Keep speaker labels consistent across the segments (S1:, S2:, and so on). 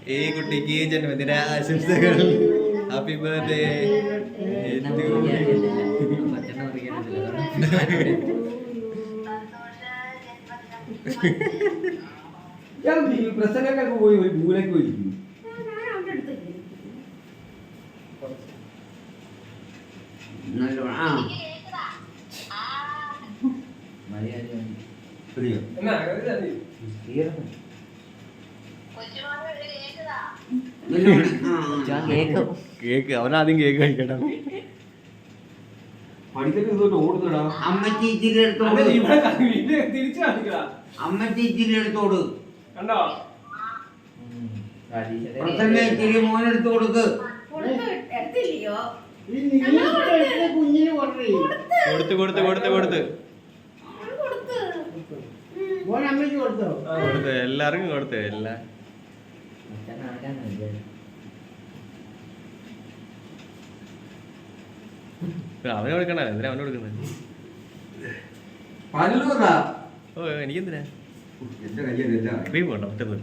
S1: ഈ കുട്ടിക്ക് ജന്മദിന ആശംസകൾ. Happy birthday.
S2: പ്രസംഗങ്ങൾക്ക് പോയി ഒരു മൂലക്ക് പോയിരിക്കും.
S1: കേക്ക് അവനാദ്യം കേക്ക് കഴിക്കട്ടെ.
S3: അമ്മ ടീച്ചിരി എടുത്തോട്, അമ്മ ടീച്ചിരി എടുത്തോട്, പ്രസംഗ ഇച്ചിരി മോനെടുത്ത് കൊടുക്ക്.
S4: കുഞ്ഞിന് കൊടുത്ത് അമ്മയ്ക്ക് കൊടുത്തോ?
S1: എല്ലാവർക്കും കൊടുത്തു. എല്ലാം അവന് കൊടുക്കണ്ട. എന്തിനാ അവന് കൊടുക്കുന്നത്? ഓ എനിക്കെന്തിനാ ക്രീം വേണ്ട മറ്റത്.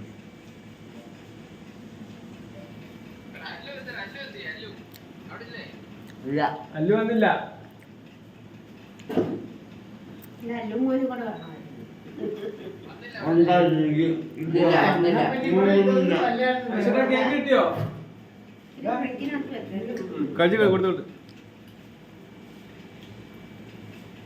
S2: അല്ലു വന്നില്ല.
S1: കഴിച്ചു കൊടുത്തു.